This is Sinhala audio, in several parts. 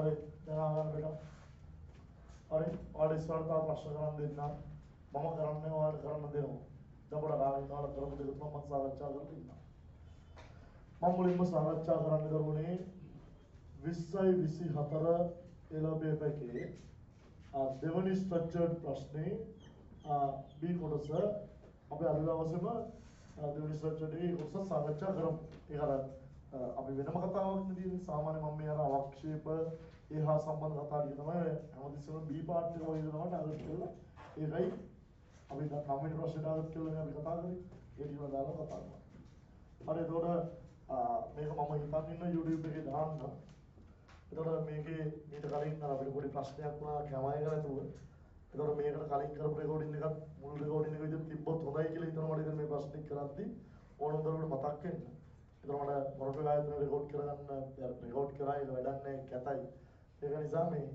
හරි දැන් ආගන්න බේටා. හරි ඔයාලට ඉස්සරහට තව ප්‍රශ්න කරන්න දෙන්න. මම කරන්නේ ඔයාලට කරන්න දෙනවා. දැන් පොඩ කාලෙක ඔයාලා කරපු දෙක තුනක් මම සාකච්ඡා කරලා ඉන්නවා. මම මුලින්ම සාකච්ඡා කරන්න දරුවනේ 20/24 එළඹ එකේ දෙවනි ස්ට්‍රක්චර්ඩ් ප්‍රශ්නේ B කොටස අපි අද දවසේම දෙවනි ස්ට්‍රක්චර්ඩ් එකේ කොටස සාකච්ඡා කරමු. ඒක අර අපි වෙනම කතාවක් නෙදී සාමාන්‍ය මම මේ අර අවක්ෂේප ඒහා සම්බන්ධ කතා ටික තමයි හැමතිස්සෙම B පාර්ට් එක වගේ තමයි ටාගට් කරලා ඒකයි අපි කමෙන්ට් ප්‍රශ්න ටාගට් කරලා අපි කතා කරේ. ඒ ටික දාලා කතා කරනවා. හරි එතකොට මේක මම හිතන් ඉන්න YouTube එකේ දාන්න. එතකොට මේකේ මීට කලින් අපිට පොඩි ප්‍රශ්නයක් වුණා කැමයි කියලා නේද? එතකොට මේකට කලින් කරපු රෙකෝඩින් එකත් මුළු රෙකෝඩින් එක විදිහට තිබ්බොත් හොඳයි කියලා හිතනවා මට ඉතින් මේ ප්‍රශ්නේ කරද්දි ඕනම දරුවට මතක් වෙන්න. එතකොට මට මොරටු ආයතන රෙකෝඩ් කරගන්න රෙකෝඩ් කරා ඒක වැඩක් නැහැ කැතයි. ඒක නිසා මේ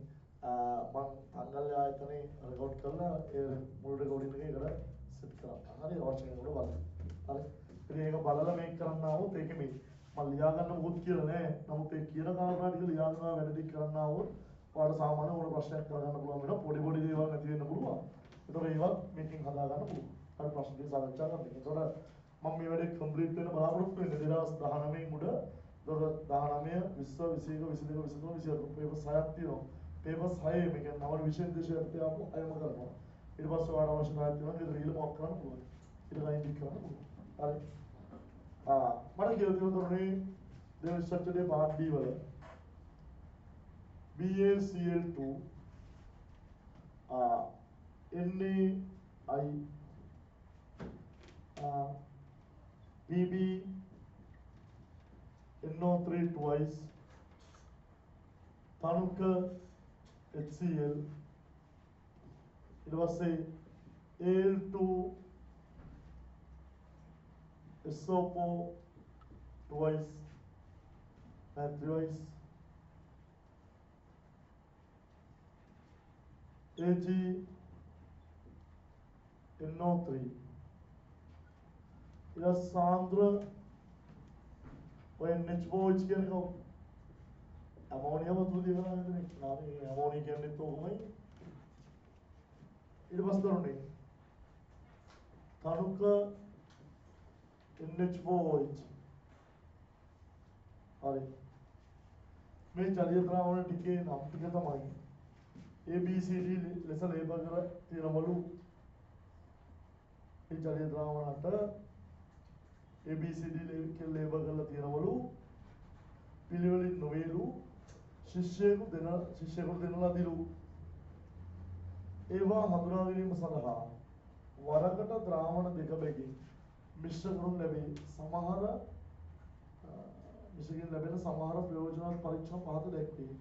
මම තංගල්‍ය ආයතනේ රෙකෝඩ් කරලා ඒ මුළු රෙකෝඩින් එක එකට සෙට් කරා. හරි අවශ්‍ය කෙනෙකුට බලන්න. හරි. ඉතින් ඒක බලලා මේක කරන්න આવොත් ඒකේ මේ මම ලියා ගන්න මොකුත් කියලා නෑ. නමුත් ඒ කියන කාරණා ටික ලියා ගන්නවා වැඩ ටික කරන්න આવොත් ඔයාලට සාමාන්‍ය ඕන ප්‍රශ්නයක් කරගන්න පුළුවන් වෙනවා. පොඩි පොඩි දේවල් නැති වෙන්න පුළුවන්. ඒතකොට ඒවත් මේකෙන් හදා ගන්න පුළුවන්. හරි ප්‍රශ්න ටික සාකච්ඡා කරන්න. ඒතකොට මම මේ වැඩේ කම්ප්ලීට් වෙන්න බලාපොරොත්තු වෙන්නේ 2019 මුඩ. ඒතකොට 19 20 21 22 23 24 පේපර්ස් 6ක් තියෙනවා. පේපර්ස් 6 මේක නව විෂය දේශයට ආපු අයම කරනවා. ඊට පස්සේ ඔයාලට අවශ්‍යතාවයක් තියෙනවා ඒක රීල මොකක් කරන්න පුළුවන්. ඊට ගයින් ටික කරන්න පුළුවන්. හරි. මට කියලා තියෙනවා දෙවෙනි ස්ට්‍රක්චර් එකේ පාර්ට් B වල BaCl2 NaI Pb NO3 twice තනුක HCl ඊට පස්සේ Al2 SO4 twice and thrice Ag NO3 या सांद्र और NH4 කියන්නේ කො අමෝනියා වතුර දිවනවා නේද නාමේ අමෝනියා කියන්නේ તો කොහොමයි ඊට පස්සේ දරුනේ තනුක NH4OH හරි මේ ජලීය ද්‍රාවණ ටිකේ නම් ටික තමයි ABCD ලෙස ලේබල් කරලා තියෙනවලු මේ ජලීය ද්‍රාවණට ABCD කියලා ලේබල් කරලා තියෙනවලු පිළිවෙලින් නොවේලු ශිෂ්‍යයෙකු දෙන ලදීලු ඒවා හඳුනා ගැනීම සඳහා වරකට ද්‍රාවණ දෙක බැගින් මිශ්‍ර කරනු ලැබේ සමහර මිශ්‍රකින් ලැබෙන සමහර ප්‍රයෝජනවත් පරීක්ෂණ පහත දැක්වේ.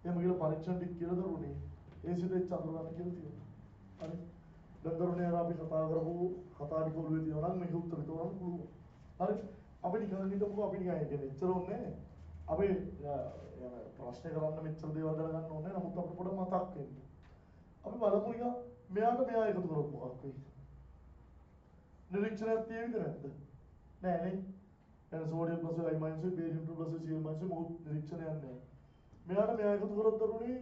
එහෙම කියලා පරීක්ෂණ ටික කියලා දරුණේ ඒ සිතේ චතුරාර්ය කියලා තියෙනවා. හරි. දැන් දරුණේ අපි කතා කරපු කතා ටික ඔළුවේ තියෙනවා නම් මේක උත්තර දෙන්න පුළුවන්. හරි. අපි නිකන් හිතමුකෝ අපි නිකන් කියන්නේ එච්චර ඕනේ නැහැ. අපි ප්‍රශ්න කරන්න මෙච්චර දේවල් දැනගන්න ඕනේ නැහැ. නමුත් අපිට පොඩ්ඩක් මතක් වෙන්න. අපි බලමු නිකන් මෙයාට මෙයා එකතු කරපු මොකක් වෙයි. නිරීක්ෂණයක් තියෙවිද නැද්ද? නෑ නේ. එන sodium plus I minus barium 2 plus Cl minus මොකක් නිරීක්ෂණයක් නෑ. මෙයාට මෙයා එකතු කරොත් දරුණේ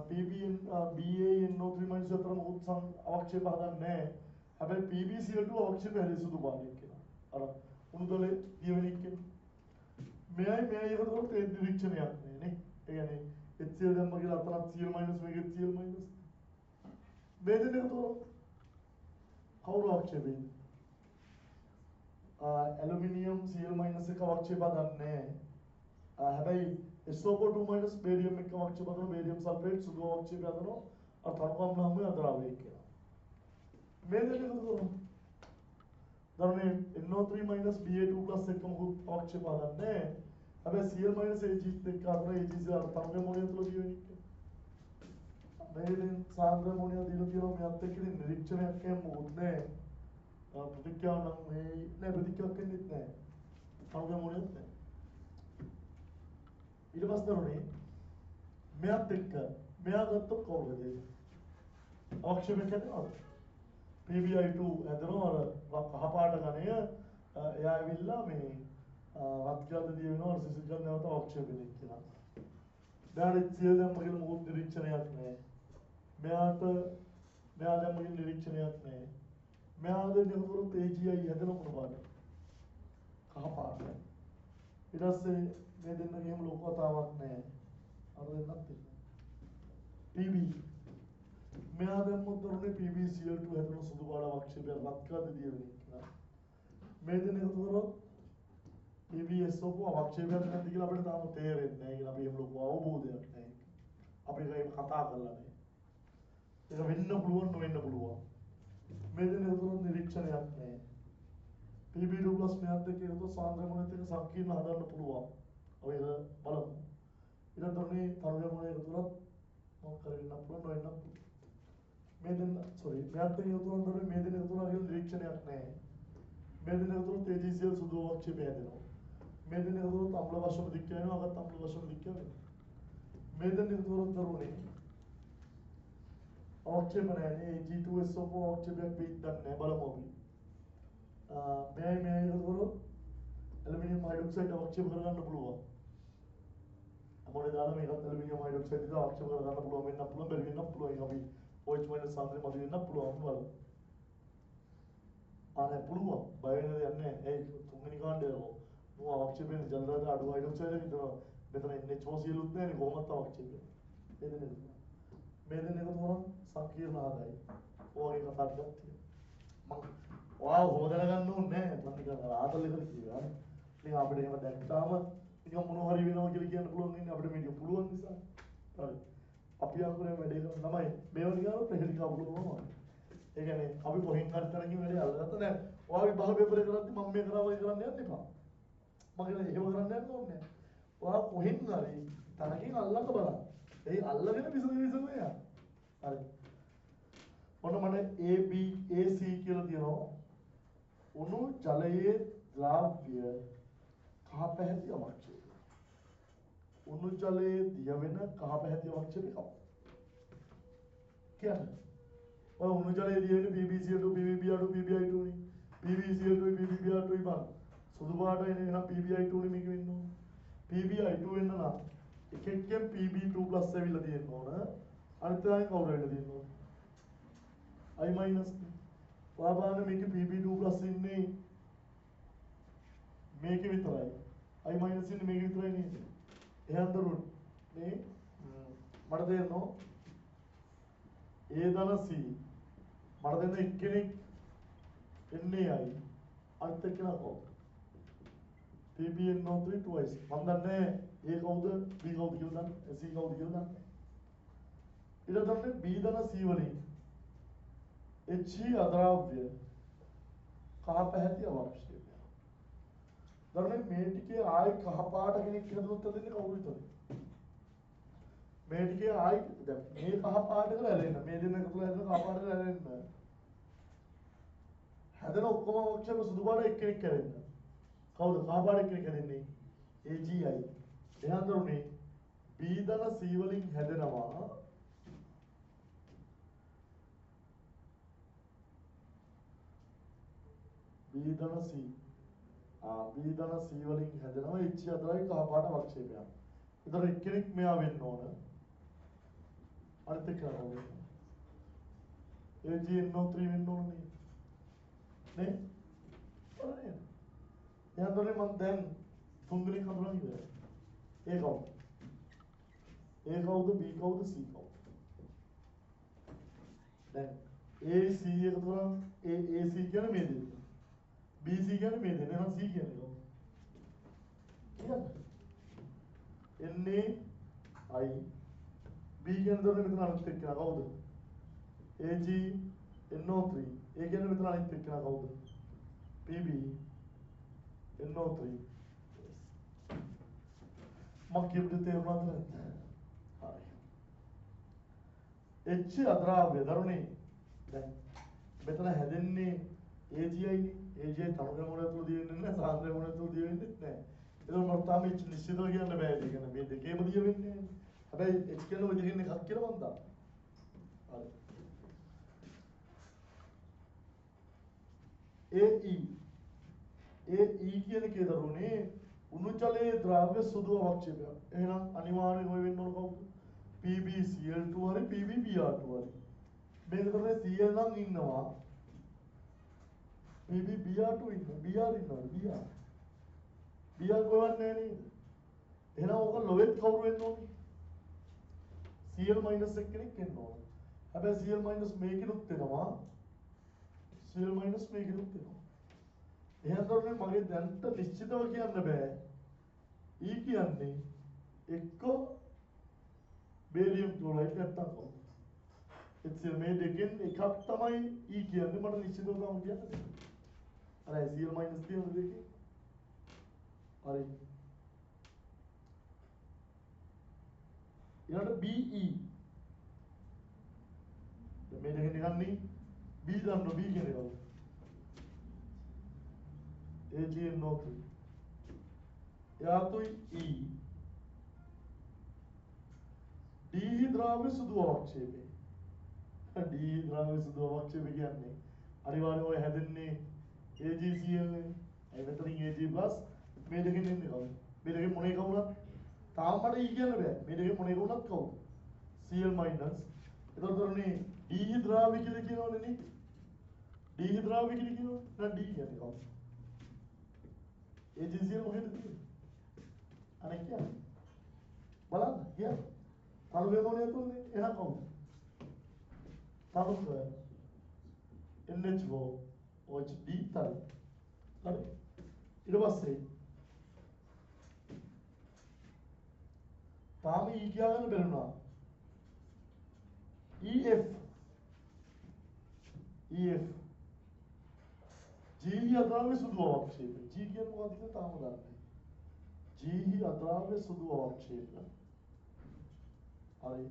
PBN BaNO3 මයිනස් අතර මොකක් අවක්ෂේප හදන්නේ නෑ. හැබැයි PbCl2 අවක්ෂේප හැදෙයි සුදු පාටක් කියලා. අර උණුදලේ දියවෙනික් කියන්නේ. මෙයයි එකතු කරොත් ඒ නිරීක්ෂණයක් නෑ නේ. ඒ කියන්නේ HCl දැම්ම කියලා අතනත් Cl මයිනස් මේකෙත් Cl මයිනස්. මේ දෙන්න එකතු කරොත් කවුරු අවක්ෂේප වෙන්නේ? ඇලුමිනියම් Cl මයිනස් එක අවක්ෂේප හදන්නේ හැබැයි SO4 මයිනස් බේරියම් එක අවක්ෂේප හදන බේරියම් සල්ෆේට් සුදු අවක්ෂේප හදනවා අර තනුකම් නම් මේ අදරාවේ කියලා. මේ දෙක එකතු කරමු. දරුනේ NO3 මයිනස් Ba2 ප්ලස් එක මොකක් අවක්ෂේප හදන්නේ හැබැයි Cl මයිනස් Ag එක අතර Ag අර තනුකම් මොනිය තුල කියවෙන්නේ. මේකෙන් සාන්ද්‍ර මොනිය දීලා තියෙනවා මෙයත් එක්ක ඉතින් නිරීක්ෂණයක් එහෙම මොකුත් නැහැ. ප්‍රතික්‍රියාව නම් මේ නෑ ප්‍රතික්‍රියාවක් වෙන්නේ නැහැ. තනුකම් මොනියත් නැහැ. ඊට පස්සේ දරුනේ මෙයත් එක්ක මෙයා ගත්තොත් කවුරුද? අවක්ෂේප කරනවද? PBI2 ඇදෙනවා අර කහ පාට ගණය එයා ඇවිල්ලා මේ රත් කියලා දිය වෙනවා සිසිල් ගන්න නැවත අවක්ෂේප වෙන්නේ කියලා. මෙයාට සියලු දැම්ම කියලා මොකුත් නිරීක්ෂණයක් නැහැ. මෙයා දැම්ම කියලා නිරීක්ෂණයක් නැහැ. මෙයාද නිකුත් AGI හැදෙන මොන පාට? කහ පාට. ඊට පස්සේ මේ දෙන්නගේ එහෙම ලොකු කතාවක් නැහැ. අර දෙන්නත් එක්ක. PB මෙයා දැම්මොත් දරුනේ PbCl2 හැදෙන සුදු පාට අවක්ෂේපය රත් කරලා දියවෙන්නේ කියලා. මේ දෙන්න එකතු කරොත් PbSO4 අවක්ෂේපයක් නැති කියලා අපිට තාම තේරෙන්නේ නැහැ. ඒක අපි එහෙම ලොකු අවබෝධයක් නැහැ. අපි ඒක කතා කරලා නැහැ. ඒක වෙන්න පුළුවන් නොවෙන්න පුළුවන්. මේ දෙන්න එකතු කරොත් නිරීක්ෂණයක් නැහැ. PB2+ මෙයාත් එක්ක එකතු සාන්ද්‍රමණයත් එක්ක සංකීර්ණ හදන්න පුළුවන්. අපි ඒක බලමු. ඊට දරුනේ තරගමණය එකතු කරොත් මොකක් කරවෙන්න පුළුවන් නොවෙන්න පුළුවන්. මේ දෙන්න මෙයාත් එක්ක එකතු කරොත් මේ දෙන්න එකතු කරලා නිරීක්ෂණයක් නැහැ. මේ දෙන්න එකතු කරොත් AgCl සුදු අවක්ෂේපය හැදෙනවා. මේ දෙන්න එකතු කරොත් අම්ල වශයෙන් දික් වෙනවා. අගත් අම්ල වශයෙන් දික් වෙනවා. මේ දෙන්න එකතු කරොත් දරුනේ අවක්ෂේප නැහැ. Ag2SO4 අවක්ෂේපයක් වෙයිද නැහැ බලමු අපි. මේ එකතු කරොත් ඇලුමිනියම් හයිඩ්‍රොක්සයිඩ් අවක්ෂේප කරගන්න පුළුවන්. අපෝනේ දාලා මේකත් ඇලුමිනියම් හයිඩ්‍රොක්සයිඩ් එක අවක්ෂේප කරගන්න පුළුවන් වෙන්න පුළුවන් බැරි වෙන්න පුළුවන්. අපි OH- සාන්ද්‍රය මදි වෙන්න පුළුවන් බලමු. අනේ පුළුවන් බය වෙන දෙයක් නැහැ. ඒ තුන්වෙනි කාණ්ඩේ මෝ අවක්ෂේපයෙන් ජලදාද අඩු හයිඩ්‍රොක්සයිඩ් එක විතර මෙතන NH4Cl උත් නැහැනේ කොහොමද අවක්ෂේපය. මේ දෙන්න එකතු කරා සංකීර්ණ ආදායි. ඔයගේ කතා ටිකක් තියෙනවා. මම ඔයාව හොදලා ගන්න ඕනේ නැහැ. මම නිකන් ආතල් එකද කිව්වා. ඉතින් අපිට එහෙම දැක්කාම නිකන් මොනවා හරි වෙනවා කියලා කියන්න පුළුවන් ඉන්නේ අපිට මේක පුළුවන් නිසා. හරි. අපි අංගුරේ වැඩේ කරන ළමයි මේව නිකන් ප්‍රහෙලිකා පුළුවන්. ඒ කියන්නේ අපි කොහෙන් හරි තරකින් වැඩේ අල්ලගත්ත නැහැ. ඔයා විභාග පේපර් එක කරද්දි මම මේ කරා වගේ කරන්න යන්න එපා. මම කියන්නේ එහෙම කරන්න යන්න ඕනේ නැහැ. ඔයා කොහෙන් හරි තරකින් අල්ලන්න බලන්න. ඒ අල්ලගෙන විසඳන යා. හරි. ඔන්න මට AB AC කියලා තියෙනවා. උණු ජලයේ ද්‍රව්‍ය කහ පැහැති අවක්ෂේපය. උණු ජලයේ දිය වෙන කහ පැහැති අවක්ෂේපය කවුද? කියන්නේ ඔය උණු ජලයේ දිය වෙන PbCl2 PbBr2 PbI2 නේ. PbCl2 PbBr2 ඉබන් සුදු පාට එන එහෙනම් PbI2 නේ මේක වෙන්න ඕන. PbI2 වෙන්න නම් එකෙක්ගෙන් PB2+ ඇවිල්ලා තියෙන්න ඕන. අනිත් එකෙන් කවුරු වෙන්න තියෙන්න ඕන? I- ඔයා බලන්න මේකේ PB2+ ඉන්නේ මේකේ විතරයි. I- ඉන්නේ මේකේ විතරයි නේද? එහෙනම් දරුවෝ මේ මට තේරෙනවා A ධන C මට දෙන්න එක්කෙනෙක් එන්නේ I අනිත් එක්කෙනා කවුද? PbNO3 twice. මම දන්නේ A කවුද B කවුද කියලා දන්නේ C කවුද කියලා දන්නේ. ඊට පස්සේ B ධන C වලින් He අද්‍රව්‍ය කහ පැහැති අවක්ෂේපය. දරුවනේ මේ ටිකේ ආයි කහ පාට කෙනෙක් හදුනොත් දෙන්නේ කවුරු විතරද? මේ ටිකේ ආයි දැන් මේ කහ පාටක රැළෙන්න මේ දෙන්න එකතු කරලා කහ පාටක රැළෙන්න. හැදෙන ඔක්කොම අවක්ෂේප සුදු පාට එක්කෙනෙක් කරෙන්න. කවුද කහ පාට එක්කෙනෙක් කරන්නේ? AGI. එහෙනම් දරුවනේ B ධන C වලින් හැදෙනවා B ධන C. B ධන C වලින් හැදෙනවා H අතරයි කහ පාට අවක්ෂේපයක්. ඒතර එක්කෙනෙක් මෙයා වෙන්න ඕන. අනිත් එක කරනවා. AgNO3 වෙන්න ඕනේ. නේ? ඔනේ. යන්දරේ මම දැන් තුන්වෙනි කඳුරන් ඉවරයි. A කවුද? A කවුද B කවුද C කවුද? දැන් AC එක තුරන් AC කියන්නේ මේ දෙන්න. BC කියන්නේ මේ දෙන්න. එහෙනම් C කියන්නේ කවුද? කියන්නේ NA I B කියන්නේ දොරේ මෙතන අනිත් එක්කෙනා කවුද? AG NO3 A කියන්නේ මෙතන අනිත් එක්කෙනා කවුද? PB NO3 මම කියපු තේරුණාද නැද්ද? හරි. H අද්‍රව්‍ය දරුනේ දැන් මෙතන හැදෙන්නේ AGI නේ. AGI තරුණ මොන තුල දිය වෙන්නේ නැහැ, සාන්ද්‍රය මොන තුල දිය වෙන්නේ නැහැ. ඒක මම තාම නිශ්චිතව කියන්න බෑ. ඒ කියන්නේ මේ දෙකේම දිය වෙන්නේ නැහැ. හැබැයි H කියන ඔය දෙකෙන් එකක් කියලා මම දන්නවා. හරි. AE කියන කේ දරුනේ උණු ජලයේ ද්‍රව්‍ය සුදු අවක්ෂේපයක්. එහෙනම් අනිවාර්යෙන් ඔය වෙන්න ඕන කවුද? PbCl2 හරි PbBr2 හරි. මේක තමයි Cl නම් ඉන්නවා. PbBr2 ඉන්නවා. Br ඉන්නවා. Br කොහොමද නේද? එහෙනම් ඔක ලොවෙත් කවුරු වෙන්න ඕනේ? Cl minus එක කෙනෙක් වෙන්න ඕනේ. හැබැයි Cl minus මේකෙනුත් වෙනවා. Cl minus මේකෙනුත් වෙනවා. එහෙනම් තමයි මගේ දැන්ට නිශ්චිතව කියන්න බෑ. E කියන්නේ එක්ක බේරියම් ක්ලෝරයිඩ් නැත්තම් කොහොමද? HCl මේ දෙකෙන් එකක් තමයි E කියන්නේ මට නිශ්චිතව තමයි කියන්න. අර Cl minus තියෙන දෙකේ. හරි. ඊළඟට BE. මේ දෙකෙන් නිකන්නේ B දන්න B කියන්නේ කවුද? AgNO3. එයාතුයි E. D ද්‍රව්‍ය සුදු අවක්ෂේපය. D ද්‍රව්‍ය සුදු අවක්ෂේපය කියන්නේ අනිවාර්යයෙන් ඔය හැදෙන්නේ AgCl නේ. ඒ වෙතරින් Ag+ මේ දෙකෙන් එන්නේ කවුද? මේ දෙකෙන් මොන එක වුණත් තාම මට E කියන්න බෑ. මේ දෙකෙන් මොන එක වුණත් කවුද? Cl-. එතකොට උනේ D ද්‍රව්‍ය කියලා කියනවනේ නේ. D ද්‍රව්‍ය කියලා කියනවනේ. නැත්නම් D කියන්නේ කවුද? AgCl මොකේද තියෙන්නේ? අනේ කියන්නේ. බලන්න කියන්නේ. තනුවේ මොනේ තුනේ එහෙනම් කවුද? තනුක NH4 OH D තරු. හරි. ඊට පස්සේ තාම E කියන්න බැරුණා. EF G අද්‍රව්‍ය සුදු අවක්ෂේපය. G කියන්නේ මොකක්ද කියලා තාම දන්නේ නැහැ. G අද්‍රව්‍ය සුදු අවක්ෂේපය. හරි.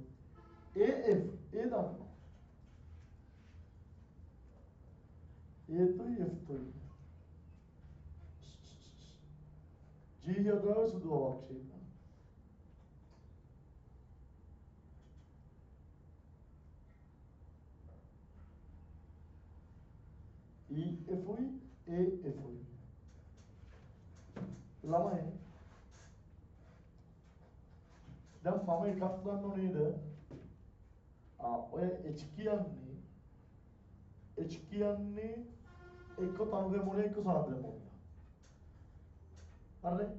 AF ඒ දන්නවා. A3 F3 G අද්‍රව්‍ය සුදු අවක්ෂේපය. EFුයි AFුයි ළමයි දැන් මම එකක් ගන්නව නේද? ඔය H කියන්නේ එක්ක තනුවේ මොනේ එක්ක සාන්ද්‍ර මොනේ. හරිද?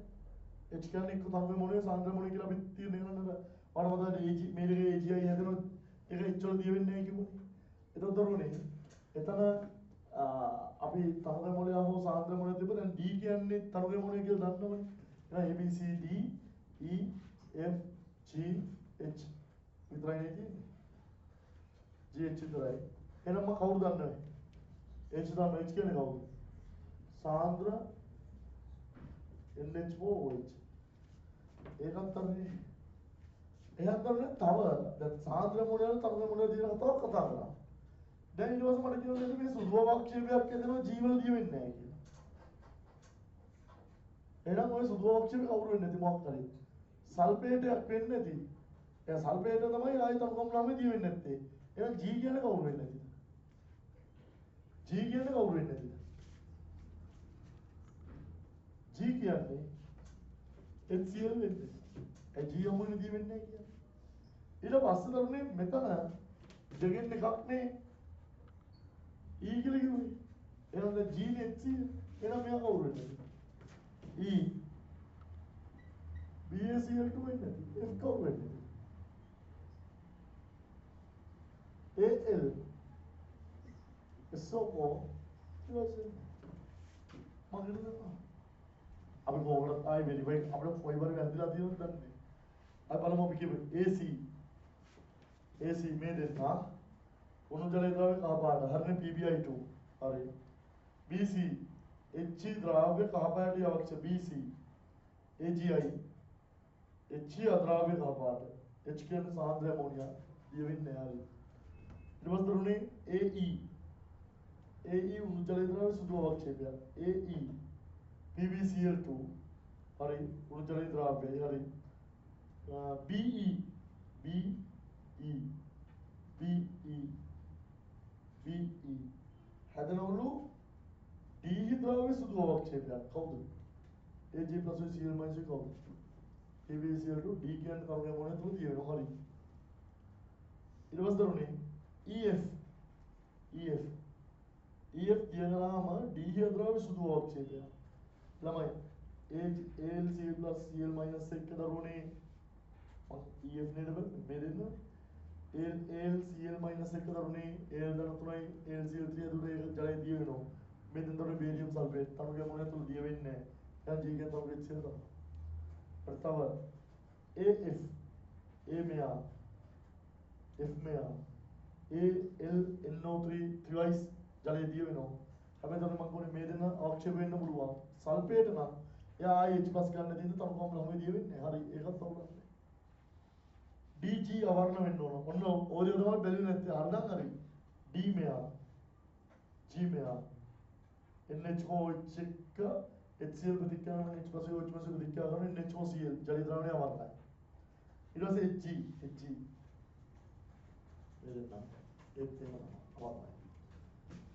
H කියන්නේ එක්ක තනුවේ මොනේ සාන්ද්‍ර මොනේ කියලා අපි තීරණය කරනවා. වඩ මතකද AG මේ දෙකේ AGI හැදෙනවා. ඒක H වල දිය වෙන්නේ නැහැ කිව්වනේ. එතකොට දරුවනේ එතන අපි තනුවේ මොලේ හෝ සාන්ද්‍ර මොලේ තිබ්බ දැන් D කියන්නේ තනුවේ මොලේ කියලා දන්නවනේ. එහෙනම් A B C D E F G H විතරයි නේ තියෙන්නේ. G H විතරයි. එහෙනම් මම කවුරු දන්නවද? H දන්නවා. H කියන්නේ කවුද? සාන්ද්‍ර NH4OH. ඒකත් තමයි. එහෙනම් තමයි තව දැන් සාන්ද්‍ර මොලේ වල තනුවේ මොලේ දින කතාවක් කතා කරා. දැන් ඊට පස්සේ මට කියනවා මේ සුදු අවක්ෂේපයක් හදනවා ජීවල දිය වෙන්නේ නැහැ කියලා. එහෙනම් ඔය සුදු අවක්ෂේපය කවුරු වෙන්නේ නැති මොකක් කරේ? සල්ෆේටයක් වෙන්නේ නැති. ඒ සල්ෆේට තමයි ආයෙත් අනුගම නාමයේ දිය වෙන්නේ නැත්තේ. එහෙනම් G කියන්නේ කවුරු වෙන්නේ නැතිද? G කියන්නේ කවුරු වෙන්නේ නැතිද? G කියන්නේ HCl වෙන්නේ. ඒ G යමුනේ දිය වෙන්නේ නැහැ කියන්නේ. ඊට පස්සේ දරුනේ මෙතන දෙකෙන් එකක් නේ E කියලා කිව්වේ. එහෙනම් දැන් G නේ HCl. එහෙනම් මෙයා කවුරු වෙන්නේ? E BaCl2 වෙන්නේ. F කවුරු වෙන්නේ? AL SO4 ඊළඟට මගින් අපි කොහොමද ආයි වෙරිෆයි අපිට කොයි වගේ වැරදිලා තියෙනවද දන්නේ. අපි බලමු අපි කියමු AC මේ දෙන්නා උණු ජලයේ ද්‍රව්‍ය කහ පාට හරිනේ PbI2 හරි. BC H ද්‍රව්‍ය කහ පාටයි අවශ්‍ය BC AgI H අද්‍රව්‍ය කහ පාට H කියන්නේ සාන්ද්‍ර ඇමෝනියා දිය වෙන්නේ හරි. ඊට පස්සේ දරුනේ AE උණු ජලයේ ද්‍රව්‍ය සුදු අවක්ෂේපය AE PbCl2 හරි උණු ජලයේ ද්‍රව්‍යයි හරි. BE හැදෙනවලු D ද්‍රව්‍ය සුදු අවක්ෂේපයක් කවුද? AG plus CL minus එක කවුද? AB CL to D කියන කරුණේ මොනේ තුන දිය වෙනවා හරි. ඊට පස්සේ දරුනේ EF දියනලාම D හදනවා සුදු අවක්ෂේපය. ළමයි ALCL plus CL minus එක දරුනේ EF නේද මේ දෙන්න ALCL minus එක දරුනේ AL දන 3යි ALCL 3 දුරේ ජලය දිය වෙනවා. මේ දෙන්න දරුනේ බේරියම් සල්ෆේට් තනුගේ මොනේ තුන දිය වෙන්නේ නැහැ. දැන් G කියන තනුගේ HCl තමයි. තව AF A මෙයා F මෙයා AlNO3 thrice ජලය දිය වෙනවා. හැබැයි තමයි මම කියන්නේ මේ දෙන්න අවක්ෂේප වෙන්න පුළුවන්. සල්ෆේට් නම් එයා ආයි H+ ගන්න තියෙන තනුකම් ළමයි දිය වෙන්නේ. හරි ඒකත් සවුලන්නේ. DG අවර්ණ වෙන්න ඕන. ඔන්න ඕලිය තමයි බැලුවේ නැත්තේ. අරනම් හරි. D මෙයා G මෙයා NH2 එක HCl ප්‍රතික්‍රියා කරන H+ ප්‍රතික්‍රියා කරන NH4Cl ජල ද්‍රවණය අවර්ණයි. ඊට පස්සේ Hg මෙතන ඒත් එම අවර්ණයි.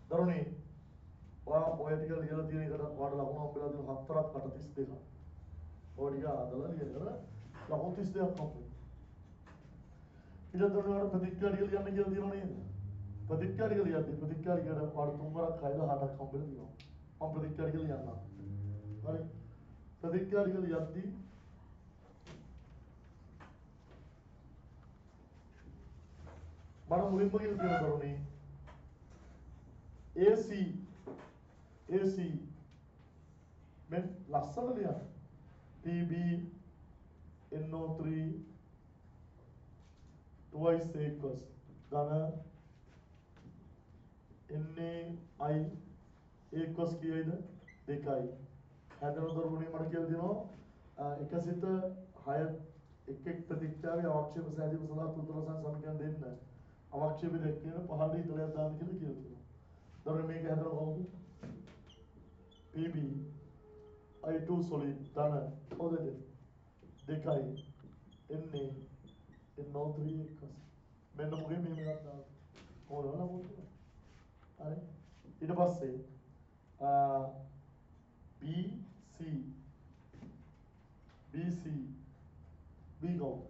දරුණේ ඔය ටික ලියලා තියෙන එකට ඔයාලට ලකුණු හම්බෙලා තියෙන 4ක් 8 32ක්. ඔය ටික අදලා ලියන ලකුණු 32ක් හම්බෙන්නේ. ඊට දරුණේ ප්‍රතික්‍රියා ටික ලියන්න කියලා තියෙනව නේද? ප්‍රතික්‍රියා ටික ලියද්දී ප්‍රතික්‍රියා ටිකට ඔයාලට 3 වරක් 6 8ක් හම්බෙලා තියෙනවා. මම ප්‍රතික්‍රියා ටික ලියන්නම්. හරි ප්‍රතික්‍රියා ටික ලියද්දී මම මුලින්ම කියලා තියෙන දරුණේ AC men ලස්සන ලියන්න PB NO3 twice equals ධන NaI equals කීයද 2යි හැදෙන දරුණේ මට කියලා දෙනවා එකසිත 6 එක් ප්‍රතික්‍රියාවේ අවක්ෂේප සෑදීම සඳහා තුන්තරසන් සමීකරණ දෙන්න අවක්ෂේප දෙකේන පහළ ඉතලයක් දාන්න කියලා කියනවා. දරුණේ මේක හැදෙන කොහොමද? PB I2 solid ධන කොහොමද? 2යි NaNO3 equals මෙන්න මොකේ මේ මේකක් දාන්න. කොහොමද නමුත් හරි ඊට පස්සේ BC B go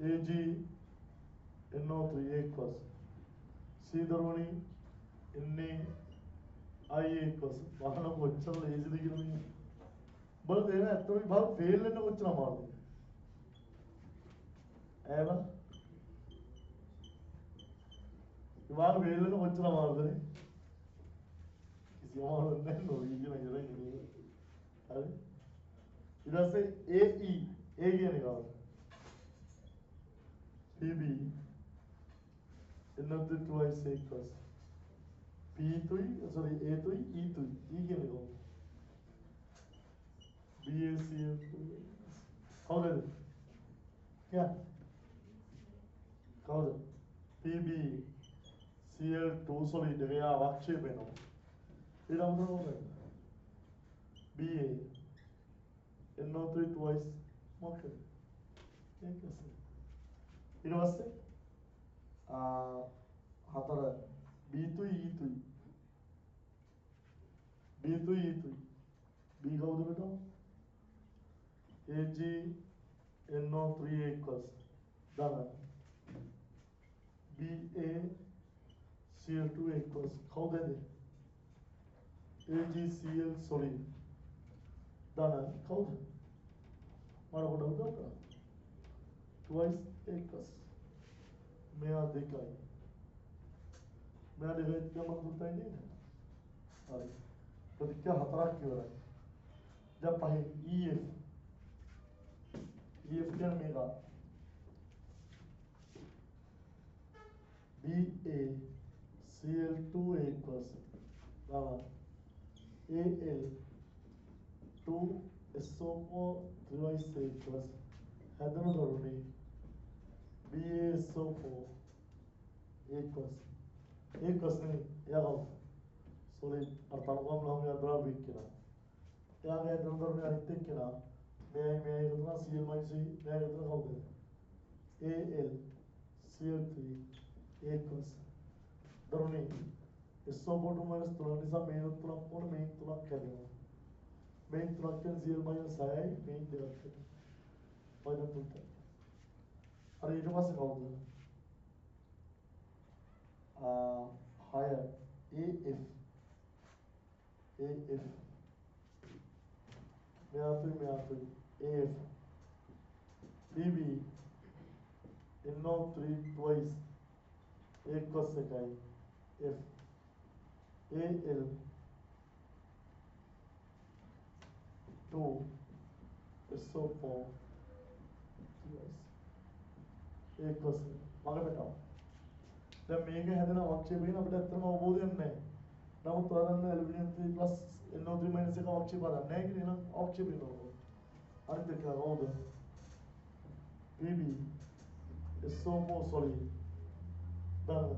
AG NO3 equals C දරුවනි NaI equals වහන කොච්චර ලේසිද කියලා මේ බලන්න එන ඇත්තටම බල ෆේල් වෙන්න කොච්චර අමාරුද එහෙම ඉවාර ෆේල් වෙන්න කොච්චර අමාරුද නේ කිසිම අමාරුවක් නැහැ නෝ ඉගෙන ගන්න හරි ඊට පස්සේ AE A කියන්නේ කවුද PB another twice equals P3 sorry A3 E3 E කියන්නේ කවුද BaCl2 කවුද yeah කවුද PB Cl2 solid එකේ අවක්ෂේප වෙනවා ඊළඟට මොකද BA NO3 twice මොකද ඒක ඊට පස්සේ හතර B3 E3 B3 E3 B කවුද බේටා AG NO3 equals ධන BA Cl2 equals කවුද AgCl solid ධන කවුද මම කොට උදව් කරා twice equals මෙයා 2යි මෙයා දෙක ගමන් පුතයි නේද හරි ප්‍රතික්‍රියා 4ක් ඉවරයි දැන් පහේ EF කියන්නේ මේක BaCl2 equals AL 2SO4 twice equals හැදෙන දරුණේ BaSO4 equals නේ එයා solid අර්ථකම් නම් ද්‍රව්‍ය කියලා එයාගේ හැදෙන දරුණේ අනිත් එක්කලා මේ හිතනවා Cl minus E මේ හිතන කවුද AL Cl3 equals දරුණේ SO4 minus 3 නිසා මේ තුනක් ඕන මේ තුනක් හැදෙනවා main 3ක් කියන්නේ 0 minus 6යි main 2ක් කියන්නේ. ඔය දැන් තුනට. හරි ඊට පස්සේ කවුද? 6 AF මෙයාතුයි AF BB NO3 twice एक cos එකයි F AL 2 SO4 twice एक cos මග පැටව දැන් මේක හැදෙන අවක්ෂේප වෙන අපිට ඇත්තටම අවබෝධයක් නැහැ. නමුත් ඔයාලන්න ඇලුමිනියම් 3 plus NO3 minus එක අවක්ෂේප හදන්නේ නැහැ කියලා නම් අවක්ෂේප වෙනවා. අනිත් එක කවුද? PB SO4 solid ධන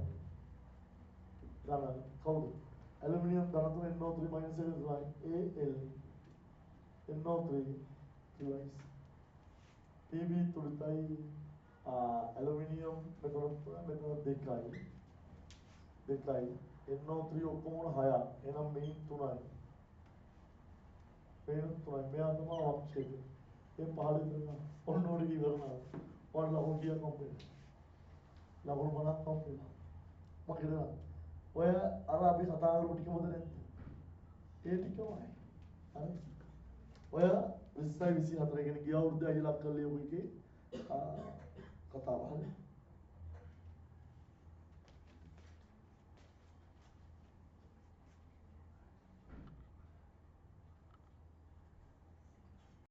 කවුද? ඇලුමිනියම් ධන 3 NO3 minus එක තමයි AL NO3 twice PB තුලයි ඇලුමිනියම් මෙතන දෙකයි NO3 ඔක්කොම 6ක් එහෙනම් මේන් 3යි මෙයා තමයි අවක්ෂේපය ඒ පහළ ඉඳලා ඔන්න ඔය ඉවරනවා ඔන්න ලකුණු කීයක් හම්බෙන්නේ ලකුණු 50ක් හම්බෙනවා මොකද ඔය අර අපි කතා කරපු ටිකමද නැද්ද ඒ ටිකමයි හරි ඔය 20 24 කියන්නේ ගිය අවුරුද්දේ අයිලක් කරලා ලියපු එකේ කතාව හරි